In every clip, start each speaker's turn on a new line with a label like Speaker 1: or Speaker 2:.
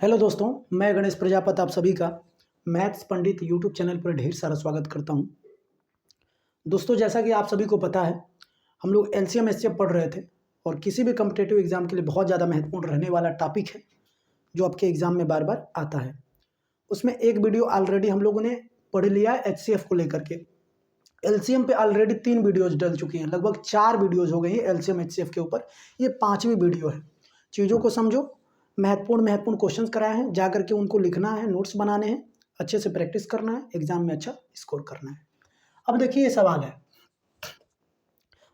Speaker 1: Hello दोस्तों, मैं गणेश प्रजापति आप सभी का मैथ्स पंडित यूट्यूब चैनल पर ढेर सारा स्वागत करता हूं। दोस्तों, जैसा कि आप सभी को पता है, हम लोग एलसीएम एचसीएफ पढ़ रहे थे और किसी भी कॉम्पिटिटिव एग्जाम के लिए बहुत ज़्यादा महत्वपूर्ण रहने वाला टॉपिक है जो आपके एग्जाम में बार बार आता है। उसमें एक वीडियो ऑलरेडी हम लोगों ने पढ़ लिया है एचसीएफ को लेकर के। एलसीएम पे ऑलरेडी 3 वीडियोज़ डल चुकी हैं, लगभग 4 वीडियोज़ हो गई हैं एलसीएम एचसीएफ के ऊपर। ये 5वीं वीडियो है। चीज़ों को समझो, महत्वपूर्ण क्वेश्चंस कराए हैं, जा करके उनको लिखना है, नोट्स बनाने हैं, अच्छे से प्रैक्टिस करना है, एग्जाम में अच्छा स्कोर करना है। अब देखिए, ये सवाल है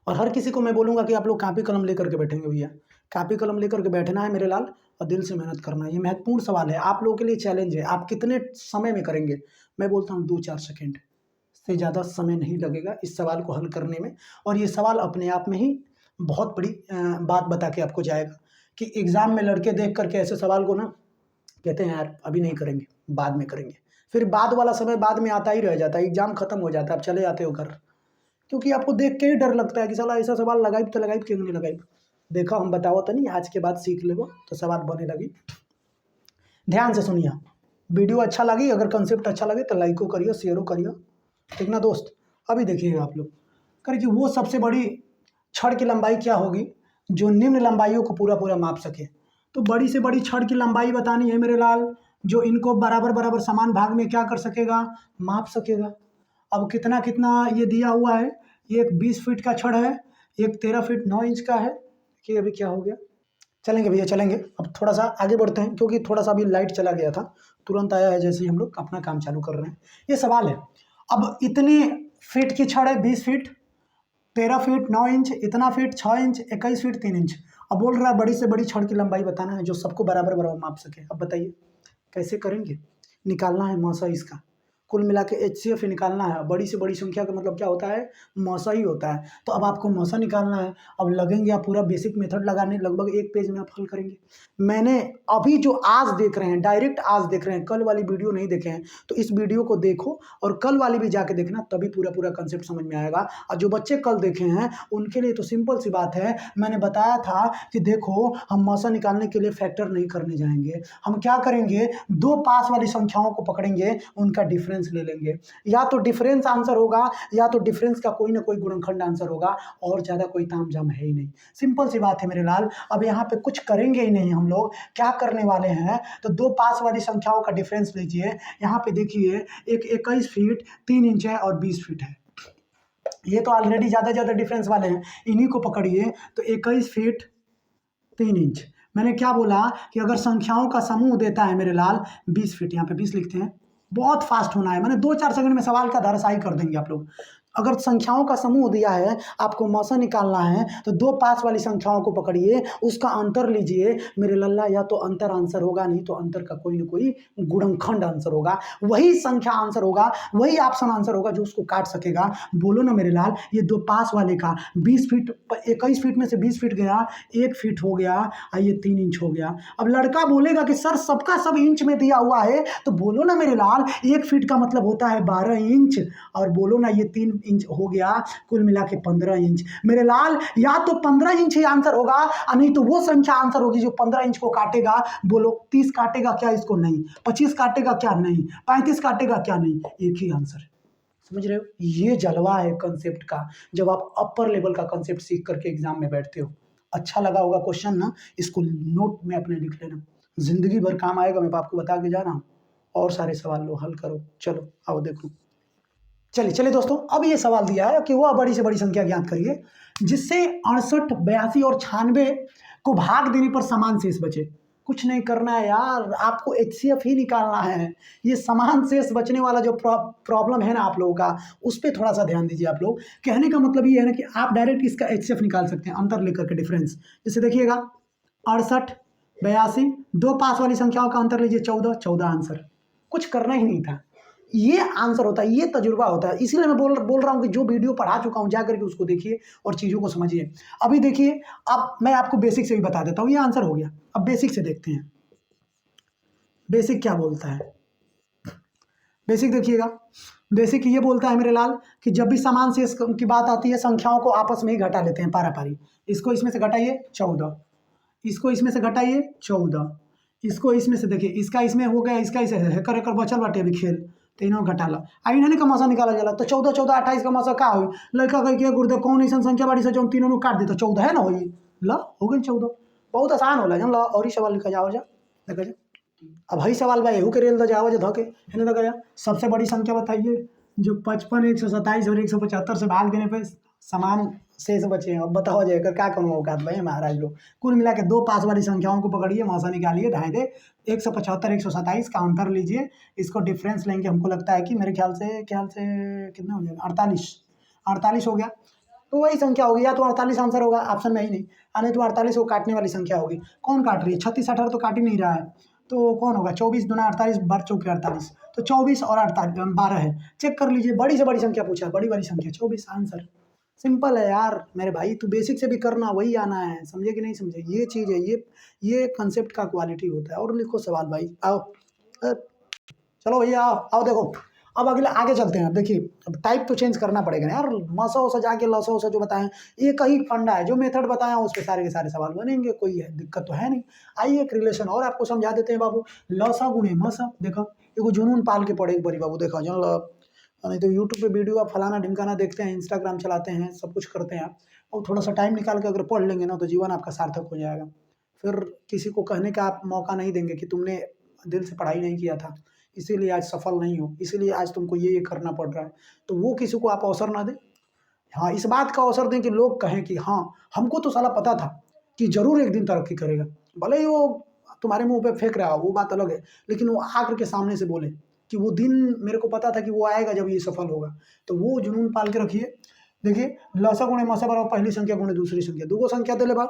Speaker 1: और हर किसी को मैं बोलूँगा कि आप लोग कापी कलम लेकर के बैठेंगे भैया। कापी कलम लेकर के बैठना है मेरे लाल और दिल से मेहनत करना है। ये महत्वपूर्ण सवाल है, आप लोगों के लिए चैलेंज है। आप कितने समय में करेंगे? मैं बोलता हूँ 2-4 सेकेंड से ज़्यादा समय नहीं लगेगा इस सवाल को हल करने में। और ये सवाल अपने आप में ही बहुत बड़ी बात बता के आपको जाएगा कि एग्ज़ाम में लड़के देख करके ऐसे सवाल को ना कहते हैं यार अभी नहीं करेंगे, बाद में करेंगे। फिर बाद वाला समय बाद में आता ही रह जाता है, एग्ज़ाम खत्म हो जाता है, आप चले आते हो घर, क्योंकि आपको देख के ही डर लगता है कि साला ऐसा सवाल लगाई तो लगाई, क्यों नहीं लगाई। देखा, हम बताओ तो नहीं, आज के बाद सीख लेबो तो सवाल बने लगी। ध्यान से सुनिए, वीडियो अच्छा लगी, अगर कंसेप्ट अच्छा लगे तो लाइको करियो, शेयरो करियो, ठीक ना दोस्त। अभी देखिएगा आप लोग करके, वो सबसे बड़ी छड़ की लंबाई क्या होगी जो निम्न लंबाइयों को पूरा पूरा माप सके। तो बड़ी से बड़ी छड़ की लंबाई बतानी है मेरे लाल, जो इनको बराबर बराबर समान भाग में क्या कर सकेगा, माप सकेगा। अब कितना कितना ये दिया हुआ है, ये एक 20 फीट का छड़ है, एक 13 फीट 9 इंच का है। कि अभी क्या हो गया, चलेंगे भैया चलेंगे। अब थोड़ा सा आगे बढ़ते हैं, क्योंकि थोड़ा सा अभी लाइट चला गया था, तुरंत आया है जैसे ही हम लोग अपना काम चालू कर रहे हैं। ये सवाल है, अब इतनी फीट की छड़ है, 20 फीट, 13 फीट 9 इंच, इतना फीट 6 इंच, 21 फीट 3 इंच। अब बोल रहा है बड़ी से बड़ी छड़ की लंबाई बताना है जो सबको बराबर बराबर माप सके। अब बताइए कैसे करेंगे? निकालना है मौसा इसका, कुल मिला के एचसीएफ ही निकालना है। बड़ी से बड़ी संख्या का मतलब क्या होता है? मौसा ही होता है। तो अब आपको मौसा निकालना है। अब लगेंगे आप पूरा बेसिक मेथड लगाने, लगभग 1 पेज में आप हल करेंगे। मैंने अभी जो आज देख रहे हैं, डायरेक्ट आज देख रहे हैं, कल वाली वीडियो नहीं देखे हैं, तो इस वीडियो को देखो और कल वाली भी जाके देखना, तभी पूरा पूरा कंसेप्ट समझ में आएगा। और जो बच्चे कल देखे हैं उनके लिए तो सिंपल सी बात है, मैंने बताया था कि देखो, हम मौसा निकालने के लिए फैक्टर नहीं करने जाएंगे। हम क्या करेंगे, 2 पास वाली संख्याओं को पकड़ेंगे, उनका डिफरेंस ले लेंगे। या तो डिफरेंस आंसर होगा, या तो डिफरेंस का कोई ना कोई गुणनखंड आंसर होगा, और ज़्यादा कोई तामझाम है ही नहीं। सिंपल सी बात है मेरे लाल। अब यहाँ पे कुछ करेंगे ही नहीं, हम लोग क्या करने वाले हैं, तो 2 पास वाली संख्याओं का डिफरेंस लीजिए। यहाँ पे देखिए, एक 21 फीट 3 इंच है और 20 फीट है। ये तो ऑलरेडी ज़्यादा डिफरेंस वाले हैं, इन्हीं को पकड़िए। तो 21 फीट 3 इंच, मैंने क्या बोला कि अगर संख्याओं का समूह देता है मेरे लाल 20 फीट, यहाँ पे 20 लिखते हैं, बहुत फास्ट होना है, मैंने 2-4 सेकंड में सवाल का धराशायी कर देंगे आप लोग। अगर संख्याओं का समूह दिया है, आपको मौसा निकालना है, तो 2 पास वाली संख्याओं को पकड़िए, उसका अंतर लीजिए मेरे लल्ला। या तो अंतर आंसर होगा, नहीं तो अंतर का कोई ना कोई गुणनखंड आंसर होगा, वही संख्या आंसर होगा, वही ऑप्शन आंसर होगा जो उसको काट सकेगा। बोलो ना मेरे लाल, ये 2 पास वाले का 20 फीट, 21 फीट में से 20 फीट गया, 1 फीट हो गया, और ये 3 इंच हो गया। अब लड़का बोलेगा कि सर सबका सब इंच में दिया हुआ है, तो बोलो ना मेरे लाल, 1 फीट का मतलब होता है 12 इंच, और बोलो ना ये 3 इंच हो गया, कुल मिला के 15 इंच मेरे लाल। या तो 15 इंच ही आंसर होगा, और नहीं तो वो संख्या आंसर होगी जो 15 इंच को काटेगा। बोलो 30 काटेगा क्या इसको? नहीं। 25 काटेगा क्या? नहीं। 35 काटेगा क्या? नहीं। एक ही आंसर। समझ रहे हो? ये जलवा है कंसेप्ट का, जब आप अपर लेवल का कंसेप्ट सीख करके एग्जाम में बैठते हो। अच्छा लगा होगा क्वेश्चन ना, इसको नोट में अपने लिख लेना, जिंदगी भर काम आएगा। मैं आपको बता के जा रहा हूँ, और सारे सवाल लो, हल करो। चलो आओ देखो, चलिए दोस्तों, अब ये सवाल दिया है कि वह बड़ी से बड़ी संख्या ज्ञात करिए जिससे 68, 82 और 96 को भाग देने पर समान शेष बचे। कुछ नहीं करना है यार, आपको एचसीएफ ही निकालना है। ये समान शेष बचने वाला जो प्रॉब्लम है ना आप लोगों का, उस पर थोड़ा सा ध्यान दीजिए आप लोग। कहने का मतलब ये है ना कि आप डायरेक्ट इसका एचसीएफ निकाल सकते हैं, अंतर लेकर के, डिफरेंस। जैसे देखिएगा, 68, 82, 2 पास वाली संख्याओं का अंतर लीजिए, 14 आंसर। कुछ करना ही नहीं था, ये आंसर होता है, ये तजुर्बा होता है। इसीलिए मैं बोल रहा हूँ कि जो वीडियो पढ़ा चुका हूँ, जा करके उसको देखिए और चीज़ों को समझिए। अभी देखिए, अब मैं आपको बेसिक से भी बता देता हूँ, ये आंसर हो गया। अब बेसिक से देखते हैं, बेसिक क्या बोलता है। बेसिक देखिएगा, बेसिक ये बोलता है मेरे लाल कि जब भी समान शेष की बात आती है, संख्याओं को आपस में ही घटा लेते हैं पारा पारी। इसको इसमें से घटाइए 14, इसको इसमें से घटाइए 14, इसको इसमें से देखिए, इसका इसमें हो गया, इसका इसे हेकर हेकर बचल बाटे अभी खेल, तो इन्हों घटाला आ इन्हें का मासा निकाला जाला, तो 14 14 28 का मासा का हुई लड़का कह के गुरुदेव कौन ऐसा संख्या बाड़ी से जो तीनों को काट दी तो 14 है ना होई, ला हो गई 14। बहुत आसान होला जन, ला और ही सवाल लिखा जाओ जा देखा जा। अब हई सवाल भाई एहू के रेल द जाओ धके है ना, सबसे बड़ी संख्या बताइए जो 55 127 और 175 से भाग देने पे समान शेष बचे हैं। अब बताओ जाएगा क्या करूँ औकात भाई महाराज लोग। कुल मिला के दो पास वाली संख्याओं को पकड़िए, मासा निकालिए, ढाई दे 175 127 का अंतर लीजिए, इसको डिफरेंस लेंगे। हमको लगता है कि मेरे ख्याल से कितना हो जाएगा, 48 हो गया, तो वही संख्या होगी, या तो 48 आंसर होगा ऑप्शन में ही नहीं आने, तो 48 को काटने वाली संख्या होगी। कौन काट रही है, 36 18 तो काट ही नहीं रहा है, तो कौन होगा 24 दूना 48 बार चौके 48, तो 24 और 48 12 है। चेक कर लीजिए, बड़ी से बड़ी संख्या पूछा, बड़ी बड़ी संख्या 24 आंसर। सिंपल है यार मेरे भाई, तू बेसिक से भी करना, वही आना है, समझे कि नहीं समझे, ये चीज़ है, ये कंसेप्ट का क्वालिटी होता है। और लिखो सवाल भाई, आओ चलो भैया आओ देखो। अब अगले आगे चलते हैं। देखिए अब टाइप तो चेंज करना पड़ेगा यार, मसा वसा जाके लसा वसा जो बताएं, एक ही फंडा है, जो मेथड बताया उस पर सारे के सारे सवाल बनेंगे, कोई है दिक्कत तो है नहीं। आइए एक रिलेशन और आपको समझा देते हैं बाबू, लसा गुणे मसा। देखो एगो जुनून पाल के पड़े एक बारी बाबू, देखो जन नहीं तो यूट्यूब पे वीडियो आप फलाना ढिमकाना देखते हैं, इंस्टाग्राम चलाते हैं, सब कुछ करते हैं आप, और थोड़ा सा टाइम निकाल के अगर पढ़ लेंगे ना तो जीवन आपका सार्थक हो जाएगा। फिर किसी को कहने का आप मौका नहीं देंगे कि तुमने दिल से पढ़ाई नहीं किया था, इसीलिए आज सफल नहीं हो, इसीलिए आज तुमको ये करना पड़ रहा है, तो वो किसी को आप अवसर ना दें। हाँ, इस बात का अवसर दें कि लोग कहें कि हाँ हमको तो साला पता था कि जरूर एक दिन तरक्की करेगा, भले ही वो तुम्हारे मुंह पे फेंक रहा हो, वो बात अलग है, लेकिन वो आकर के सामने से बोले कि वो दिन मेरे को पता था कि वो आएगा जब ये सफल होगा, तो वो जुनून पाल के रखिए। देखिए लसा गुणे मसा बराबर पहली संख्या गुणे दूसरी संख्या, दूगो संख्या दिले बा,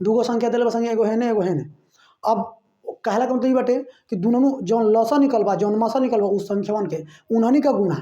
Speaker 1: दूगो संख्या दिले बा संख्या, एगो है ने एगो है ने। अब कहला का मतलब ई बाटे कि दुनों जौन लसा निकल बा जौन मसा निकल बा उस संख्यावन के उन्हनी का गुणा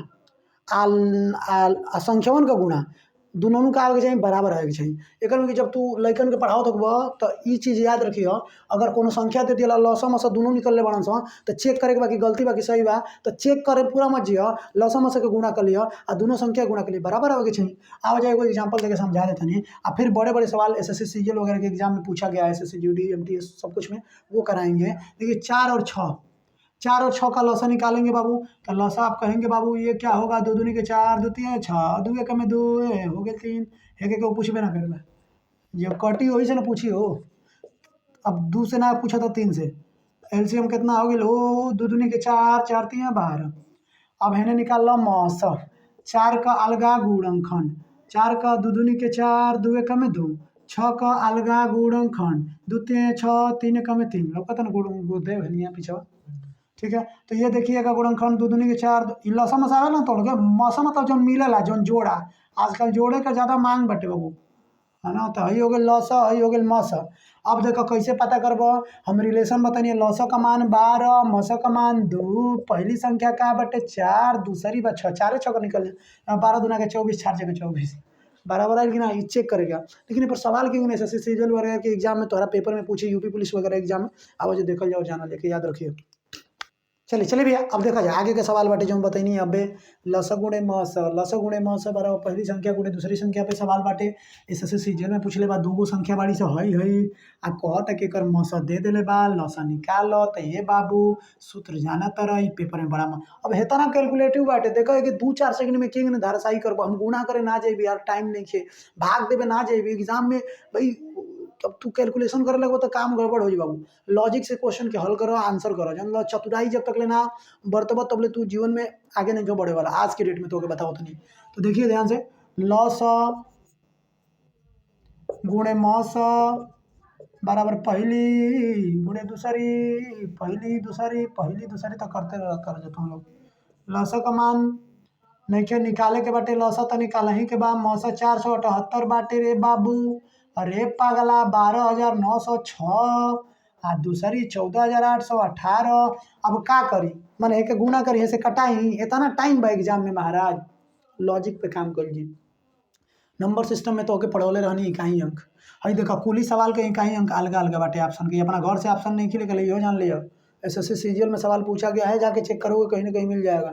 Speaker 1: संख्यावन का गुणा दुनों का आगे चाहिए बराबर आगे चाहिए। एक कि जब तू लइकन के पढ़ाओ तक तो ये चीज़ याद रखिए, अगर कोनो संख्या दे दिया लसा मसा दोनों निकलने बड़ा सा, तो चेक करे के बाकी गलती बाकी सही बा, तो चेक करे पूरा मत जिया, लसा मसा के गुणा कर लिया और दोनों संख्या गुणा कर लिया, बराबर आगे चाहिए। आ जाए एगो एग्जाम्पल देकर समझा देते नहीं, और फिर बड़े बड़े सवाल SSC CGL वगैरह के एग्जाम में पूछा गया है, SSC GD MTS सब कुछ में वो कराएंगे। देखिए 4 और 6 का लसा निकालेंगे बाबू, तो लसा आप कहेंगे बाबू ये क्या होगा, दो दूनी के 4 दो तीन 6 दो एक में 2 हो गए 3, एक एक पूछबे ना करेगा, जब कटी वही से ना पूछी हो। अब 2 से ना पूछा था 3 से, LCM कितना हो गया हो, दो दूनी के 4 4 3 12। अब है निकाल लो मौस, 4 का अलगा गुणनखंड, 4 का दो दूनी के 4 दो एक में 2, 6 का अलगा गुणनखंड, दो तीन 6 3 एक में 3, लोग ना गुरुदेव है पीछे, ठीक है। तो ये देखिएगा गुणनखंड दो दूनी के 4, लसा मसा आवेला ना तोड़ के मसा मतलब जो मिलेला जो जोड़ा, आजकल जोड़े का ज़्यादा मांग बटे बाबू, है ना, तो हई हो गया लसा, हई हो गया मसा। अब देखो कैसे पता करब, हम रिलेशन बताइए, लसा का मान 12, मसा का मान 2, पहली संख्या का बटे 4, दूसरी बा 6, 4 6 का निकल 12 दूना के 24, 4 जगह 24 बराबर है कि ना, ये चेक करेगा। लेकिन पर सवाल क्यों नहीं SSC CGL वगैरह के एग्जाम में तोहरा पेपर में पूछे, यूपी पुलिस वगैरह एग्जाम में आवाज देखल जाओ, जाना लेके याद रखिए। चलिए भैया अब देखा जाए आगे के सवाल बाटे जो हम बताइए। अबे लसा गुणे मस बराबर पहली संख्या गुणे दूसरी संख्या पे सवाल बाटे। SSC CGL में पूछले बा दूगो संख्या बाड़ी से हई आ कहता कि एकर मस दे देले बा, लसा निकाल तो ये बाबू सूत्र जाना तरह पेपर में बड़ा अब हेता ना कैलकुलेटिव बाटे। देखो कि 2-4 सेकंड में किंग ने धाराशाही करबो, हम गुणा करे ना जाइबी यार, टाइम नहीं खे, भाग देवे ना जाइबी एग्जाम में भाई, अब तू कैलकुलेशन करे लगो तो काम गड़बड़ हो जाए बाबू। लॉजिक से क्वेश्चन के हल करो, आंसर करो, जन चतुराई जब तक लेना बरतबा तब ले तू जीवन में आगे नहीं बढ़े वाला आज के डेट में, तो बताओ तो नहीं। तो देखिए ध्यान से, लॉस गुणे मौस बराबर पहली गुणे दूसरी, पहली दूसरी तो करते कर जाता हम लोग। लौसा का मान नहीं के निकाले के बाटे, लौसा तो निकाला ही के बाद, मौसा 478 बाटे रे बाबू, अरे पागला 12,906 आ दूसरी 14,818। अब का करी, मैंने एक गुणा करी ऐसे कटाई, इतना टाइम बा एग्जाम में महाराज, लॉजिक पे काम कर जी। नंबर सिस्टम में तो ओके पढ़ौले रहनी इकाई अंक, हई देखा कुली सवाल के इकाई अंक अलग अलग बाटे ऑप्शन के, अपना घर से ऑप्शन नहीं खिले के लिए जान लियो। SSC CGL में सवाल पूछा गया है, जाके चेक करोगे कहीं ना कहीं मिल जाएगा।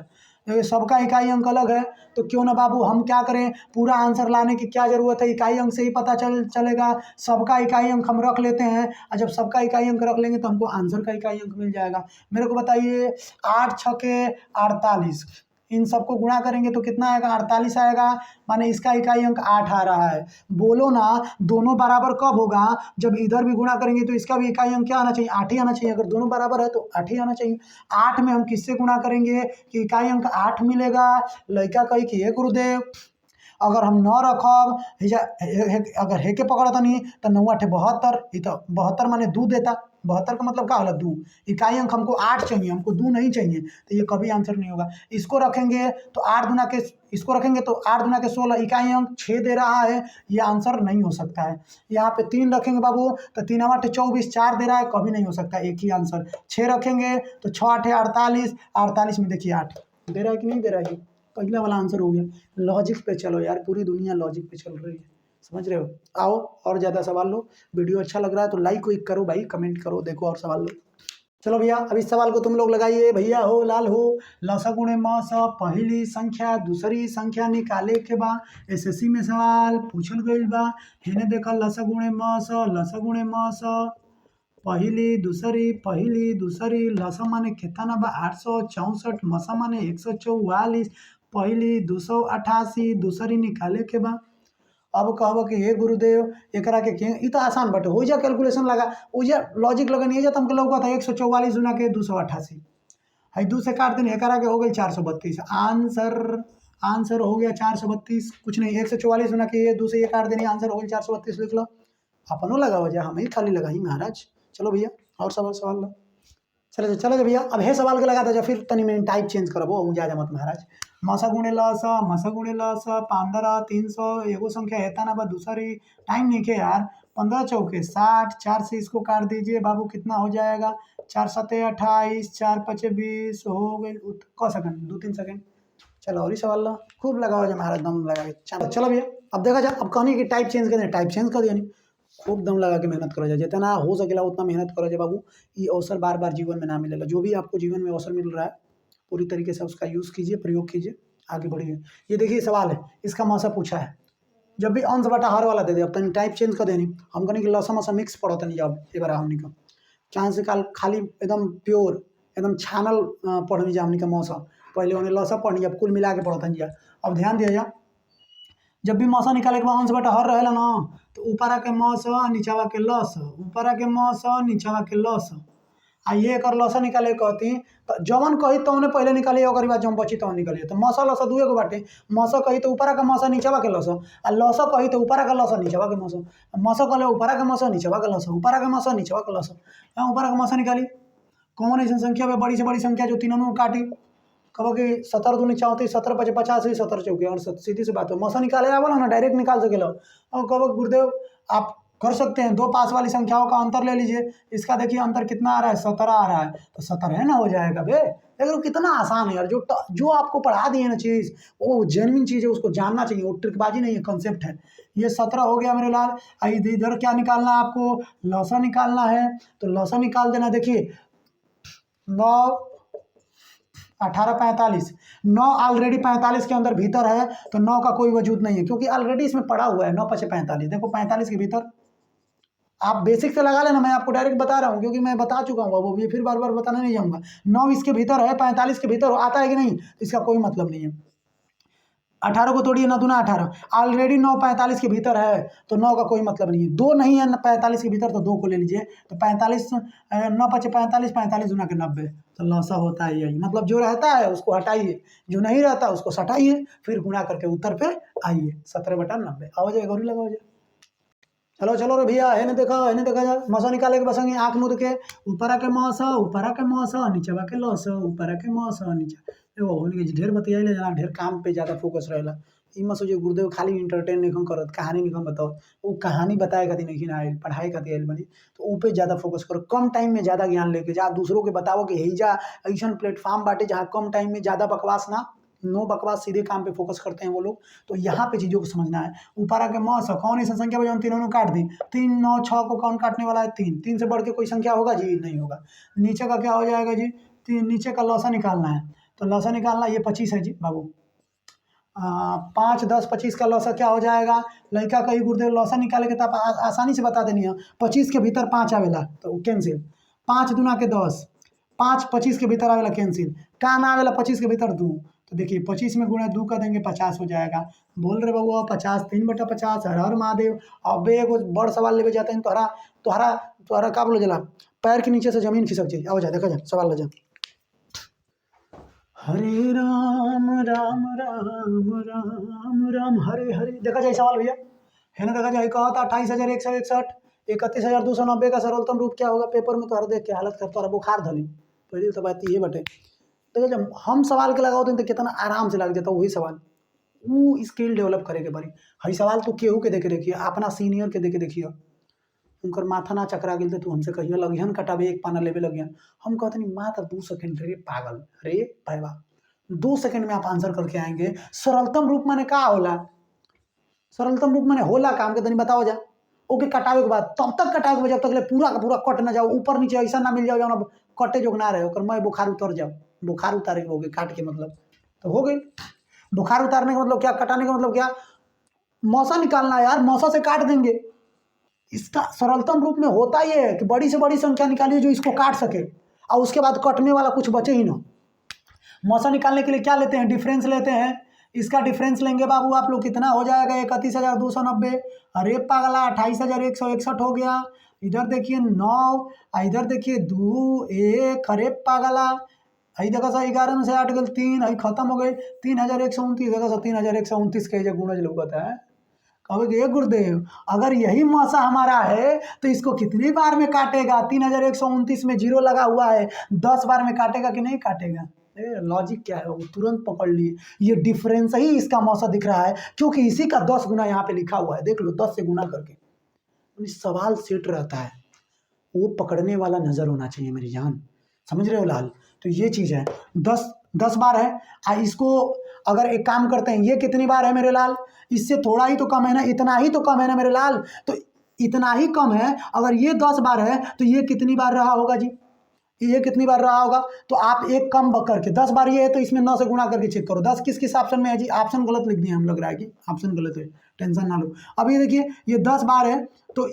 Speaker 1: ये सबका इकाई अंक अलग है, तो क्यों ना बाबू हम क्या करें, पूरा आंसर लाने की क्या ज़रूरत है, इकाई अंक से ही पता चलेगा। सबका इकाई अंक हम रख लेते हैं, और जब सबका इकाई अंक रख लेंगे तो हमको आंसर का इकाई अंक मिल जाएगा। मेरे को बताइए, 8 छके 48, इन सबको गुणा करेंगे तो कितना आएगा, 48 आएगा, माने इसका इकाई अंक 8 आ रहा है। बोलो ना, दोनों बराबर कब होगा, जब इधर भी गुणा करेंगे तो इसका भी इकाई अंक क्या आना चाहिए, 8 ही आना चाहिए। अगर दोनों बराबर है तो 8 ही आना चाहिए। 8 में हम किससे गुणा करेंगे कि इकाई अंक 8 मिलेगा, लड़का कही कि हे गुरुदेव, अगर हम 9 रखब अगर हेके पकड़ता नहीं तो 9 8 72, ये तो 72 माने 2 देता। 72 का मतलब क्या होला, 2। इकाई अंक हमको 8 चाहिए, हमको 2 नहीं चाहिए, तो ये कभी आंसर नहीं होगा। इसको रखेंगे तो 8 दुना के, इसको रखेंगे तो 8 दुना के 16, इकाई अंक 6 दे रहा है, ये आंसर नहीं हो सकता है। यहाँ पे 3 रखेंगे बाबू तो 3 8 24, 4 दे रहा है, कभी नहीं हो सकता, एक ही आंसर। 6 रखेंगे तो 6 8 48, 48 में देखिए 8 दे रहा है कि नहीं दे रहा है, पहला वाला आंसर हो गया। लॉजिक पे चलो यार, पूरी दुनिया लॉजिक पे चल रही है, समझ रहे हो। आओ और ज़्यादा सवाल लो। वीडियो अच्छा लग रहा है तो लाइक क्लिक करो भाई, कमेंट करो, देखो और सवाल लो। चलो भैया, अब इस सवाल को तुम लोग लगाइए। भैया हो लाल हो, लसा गुणे म स पहली संख्या दूसरी संख्या निकाले के बा। एसएससी में सवाल पूछल गईल बा। हेने देखा, लसा गुणे म स, लसा गुणे म स पहली दूसरी लसा माने कितना बा 864, मसा माने 144, पहली 288, दूसरी निकाले के बा। अब कहब कि हे गुरुदेव, एकरा के ई तो आसान बटे, हो जा कैलकुलेशन लगा, ओजा लॉजिक लगन ये तुमके लौका था 144 गुना के 288, है 2 से काट देनी, एकरा के हो गई 432। आंसर हो गया 432, कुछ नहीं, 144 गुना के ये 2 से ये काट देनी, आंसर हो गई 432, लिख लो। अपनो लगा वजह, हम ही खाली लगाई महाराज। चलो भैया और सवाल लो। चलो भैया, अब हे सवाल के लगा था, फिर तनी में टाइप चेंज करबो, जा मत महाराज। मसा गुणे लस 15 300, एगो संख्या हेता ना बा दूसरी, टाइम नहीं के यार, 15 चौके 60, 4 से इसको काट दीजिए बाबू, कितना हो जाएगा, 4 7 28, 4 5 20, हो गई क सेकंड, 2 3 सेकंड। चलो और ही सवाल लो, खूब लगाओ जा महाराज, दम लगा के। चलो भैया, अब देखा जाए, अब कहनी कि टाइप चेंज कर, टाइप चेंज कर दिया, नहीं खूब दम लगा के मेहनत करो जाए, जितना हो सकेला उतना मेहनत करो जाए बाबू। ये अवसर बार बार जीवन में ना मिलेगा, जो भी आपको जीवन में अवसर मिल रहा है पूरी तरीके से उसका यूज़ कीजिए, प्रयोग कीजिए, आगे बढ़िए। ये देखिए सवाल है, इसका मौसा पूछा है, जब भी अंश बटा हर वाला दे दे, अब तनी टाइप चेंज कर देनी, हम कहनी कि लसा मसा मिक्स पढ़ो तनी, अब ये बार हमनी का चांस से काल खाली एकदम प्योर एकदम छानल पढ़नी जा, हमनी का मौसा पहले उन्हें लसा पढ़नी, अब कुल मिला के पढ़ो तनी जा। अब ध्यान दिया जा, जब भी मौसा निकाले के बाद अंश बटा हर रहेला ना, तो ऊपरा के मौसा नीचवा के लस, ऊपरा के मौसा नीचवा के लस, आ ये एक लसा निकाले कहती तो जवन कही तो उन्हें पहले निकालिए, ओकर बाद जौन बची तो निकालिए। तो मौसा लसा दुए गो बाटे, मौसा कही तो ऊपरा का मौसा नीचवा के लसा, आ लसा कही तो ऊपरा का लसा नीचवा के मौसा, मौसा कहले ऊपरा के मौसा नीचवा के लसा, ऊपरा के मौसा नीचवा के लसा, ऊपरा का मौसा निकाली। कौन ऐसी संख्या में बड़ी से बड़ी संख्या जो तीनों को काटी, कहो कि 17 दूनी 34, 17 5 85, 17 चौके 68, सीधी सी बात है, मौसा निकाले आवला ना, डायरेक्ट निकाल सके लो। और कहो गुरुदेव आप कर सकते हैं, 2 पास वाली संख्याओं का अंतर ले लीजिए, इसका देखिए अंतर कितना आ रहा है, 17 आ रहा है, तो 17 है ना, हो जाएगा बे। देखो कितना आसान है यार, जो आपको पढ़ा दिए ना चीज़, वो जेन्युइन चीज़ है, उसको जानना चाहिए, वो ट्रिकबाजी नहीं है, कंसेप्ट है। ये 17 हो गया मेरे लाल। इधर क्या निकालना है आपको, लौसा निकालना है, तो लौसा निकाल देना। देखिए 9 18 45, 9 ऑलरेडी 45 के अंदर भीतर है, तो 9 का कोई वजूद नहीं है, क्योंकि ऑलरेडी इसमें पड़ा हुआ है 9 5 45। देखो 45 के भीतर, आप बेसिक से लगा लेना, मैं आपको डायरेक्ट बता रहा हूँ, क्योंकि मैं बता चुका हूँ, वो भी फिर बार बार बताना नहीं जाऊँगा। 9 इसके भीतर है, 45 के भीतर आता है कि नहीं, तो इसका कोई मतलब नहीं है। 18 को तोड़िए, 9 दूना 18, ऑलरेडी 9 45 के भीतर है, तो 9 का कोई मतलब नहीं है। 2 नहीं है 45 के भीतर, तो 2 को ले लीजिए, तो 45 9 5 45, 45 दूना के 90, तो लौसा होता है यही। मतलब जो रहता है उसको हटाइए, जो नहीं रहता उसको सटाइए, फिर गुणा करके उत्तर पे आइए, 17/90 आओ जाए, गौरी लगाओ जाए। चलो रे भैया, है नहीं देखा जाए, मौसा निकाले के बसंगे आँख मुद के, ऊपरा के मौसा नीचवा के लौसा, ऊपरा के मौसा नीचे। देखो होने के ढेर बतियाइले जना, ढेर काम पे ज़्यादा फोकस रहेला। ई मत सोचिए गुरुदेव खाली इंटरटेन नहीं करत, कहानी नहीं बताओ, वो कहानी बताए खातिर नहीं आयल, पढ़ाई खातिर आयल बनी, तो ऊ पे ज़्यादा फोकस करो, कम टाइम में ज़्यादा ज्ञान लेके जा, दूसरों के बताओ कि हेजा ऐसा प्लेटफॉर्म बाटे जहाँ कम टाइम में ज़्यादा बकवास ना, नो बकवास, सीधे काम पे फोकस करते हैं वो लोग। तो यहाँ पे चीज़ों को समझना है। ऊपर आके मौसा कौन ऐसा संख्या बजाओ, तीनों ने काट दी, 3 9 6 को कौन काटने वाला है, 3, 3 से बढ़ के कोई संख्या होगा जी, नहीं होगा। नीचे का क्या हो जाएगा जी, नीचे का लौसा निकालना है, तो लौसा निकालना, ये 25 है जी बाबू। 5, 10, 25 का लौसा क्या हो जाएगा? लड़का कही गुरुदेव लौसा निकाले के तो आप आसानी से बता देनी है। 25 के भीतर 5 आवेला तो कैंसिल। 5 दूना के 10, 5 25 के भीतर आवेला कैंसिल। का ना आवेला 25 के भीतर 2, तो देखिए 25 में गुणा 2 कर देंगे 50 हो जाएगा। बोल रहे बाबू 50, 3/50। हर हर महादेव। अब एगो बड़ सवाल लेके जाते हैं, तोहरा तोहरा तोहरा का बोलो जला पैर के नीचे से जमीन खिसक जाए। आओ जा देखा जा सवाल ले जा। हरे राम राम राम राम राम हरे हरे। देखा जाए सवाल भैया है ना, देखा जाए कहा था 28,161, 31,290 का सरलतम रूप क्या होगा? पेपर में तो देख के हालत कर तोरा बुखार धली। पहली तो बात ये बटे, देखो जब हम सवाल के लगाओ तो कितना आराम से लग जाता वही सवाल। वो स्किल डेवलप करे के बारी। हई सवाल तो केहू के देखे देखिए, अपना सीनियर के देखे देखिए, उनकर माथा ना चकरा गेल तो तू हमसे कहिए लगिहन कटावे एक पाना लेवे लगिहन। हम कहते नहीं मात्र 2 सेकंड रे पागल रे भाईवा, 2 सेकंड में आप आंसर करके आएंगे। सरलतम रूप माने का होला? सरलतम रूप माने होला काम के तनी बताओ जा। ओके कटावे के बाद तब तक कटावे के जब तक ले पूरा का पूरा कट ना जाओ, ऊपर नीचे ऐसा ना मिल जाओ ना कटे जो ना रहे ओकर मैं बुखार उतर जाओ। बुखार उतारे के हो गए काट के मतलब तो हो गई। बुखार उतारने का मतलब क्या? कटाने का मतलब क्या? मौसा निकालना यार, मौसा से काट देंगे। इसका सरलतम रूप में होता ये है कि बड़ी से बड़ी संख्या निकालिए जो इसको काट सके और उसके बाद कटने वाला कुछ बचे ही ना। मौसा निकालने के लिए क्या लेते हैं? डिफरेंस लेते हैं। इसका डिफरेंस लेंगे बाबू आप लोग, कितना हो जाएगा? 31,290। अरे पागला 28,161 हो गया। इधर देखिए 9, इधर देखिए 2, 1। अरे पागला आई देखा सा 11 में से 8 गल 3, आई खत्म हो गई। 3,129 देखा सा 3,129 के जो गुणज लोग है। कहोगे गुरुदेव अगर यही मौसा हमारा है तो इसको कितनी बार में काटेगा? 3,129 में 0 लगा हुआ है, 10 बार में काटेगा कि नहीं काटेगा? लॉजिक क्या है वो तुरंत पकड़ लिए। ये डिफरेंस ही इसका मौसा दिख रहा है क्योंकि इसी का 10 गुना यहाँ पे लिखा हुआ है, देख लो 10 से गुना करके। सवाल सेट रहता है, वो पकड़ने वाला नजर होना चाहिए मेरी जान, समझ रहे हो लाल? तो ये चीज है। 10 बार है। इसको अगर एक काम करते हैं, ये कितनी बार है मेरे लाल? इससे थोड़ा ही तो कम है ना, इतना ही तो कम है ना मेरे लाल। तो इतना ही कम है, अगर ये 10 बार है तो ये कितनी बार रहा होगा जी? ये कितनी बार रहा होगा? तो आप एक कम करके 10 बार ये है तो इसमें 9 से गुणा करके चेक करो 10 किस किस ऑप्शन में है जी। ऑप्शन गलत लिख दिए हम, लग रहा है कि ऑप्शन गलत है, टेंशन ना लो। अब ये देखिए ये 10 बार है तो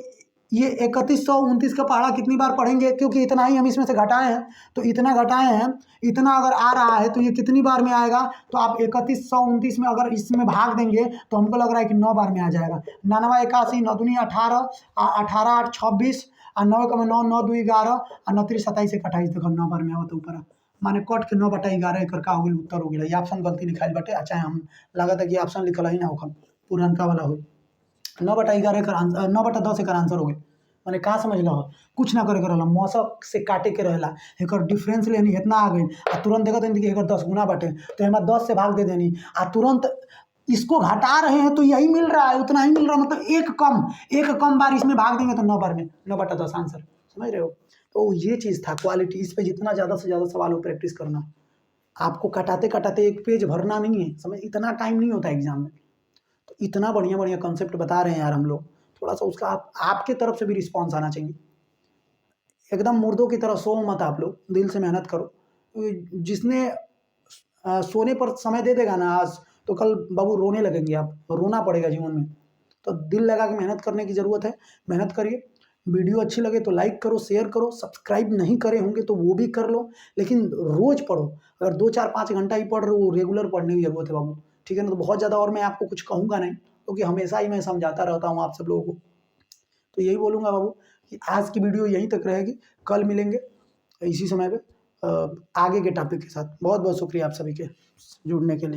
Speaker 1: ये 3129 का पहाड़ा कितनी बार पढ़ेंगे? क्योंकि इतना ही हम इसमें से घटाए हैं, तो इतना घटाए हैं, इतना अगर आ रहा है तो ये कितनी बार में आएगा? तो आप 3129 में अगर इसमें भाग देंगे तो हमको लग रहा है कि 9 बार में आ जाएगा। 99 81 9 दूनी 18 18 8 26 और 9 का 9 9 2 11 और 9 3 27 1 28 देखो 9 बार में आवत ऊपर माने कट के 9/11 एकर का हो गई उत्तर हो गया। ये ऑप्शन गलती लिखाइल बाटे। अच्छा हम लागत है कि ऑप्शन लिखल ही ना होखम, पुरानका वाला हो। 9/11 एकर आंसर, 9/10 एकर आंसर हो गई। मैंने कहाँ समझ लो कुछ ना करे रहला, मौसम से काटे के रहेला एकर डिफरेंस लेनी इतना आ गई आ तुरंत देखो कि एकर 10 गुना बाटे तो हमारा 10 से भाग दे देनी आ तुरंत इसको घटा रहे हैं तो यही मिल रहा है, उतना ही मिल रहा है। मतलब एक कम बार इसमें भाग देंगे तो 9 बार में 9/10 आंसर, समझ रहे हो? तो ये चीज़ था क्वालिटी। इस पे जितना ज़्यादा से ज़्यादा सवाल हो प्रैक्टिस करना। आपको कटाते कटाते एक पेज भरना नहीं है, समझ, इतना टाइम नहीं होता एग्जाम में। तो इतना बढ़िया बढ़िया कॉन्सेप्ट बता रहे हैं यार हम लोग, थोड़ा सा उसका आपके तरफ से भी रिस्पॉन्स आना चाहिए। एकदम मुर्दों की तरह सो मत आप लोग, दिल से मेहनत करो। जिसने सोने पर समय दे देगा ना आज तो कल बाबू रोने लगेंगे आप, रोना पड़ेगा जीवन में। तो दिल लगा के मेहनत करने की ज़रूरत है, मेहनत करिए। वीडियो अच्छी लगे तो लाइक करो, शेयर करो, सब्सक्राइब नहीं करे होंगे तो वो भी कर लो, लेकिन रोज़ पढ़ो। अगर 2 4 5 घंटा ही पढ़ रहे हो, रेगुलर पढ़ने की ज़रूरत है बाबू, ठीक है ना? तो बहुत ज़्यादा और मैं आपको कुछ कहूँगा नहीं क्योंकि हमेशा ही मैं समझाता रहता हूँ आप सब लोगों को। तो यही बोलूँगा बाबू कि आज की वीडियो यहीं तक रहेगी, कल मिलेंगे इसी समय पे आगे के टॉपिक के साथ। बहुत बहुत शुक्रिया आप सभी के जुड़ने के लिए।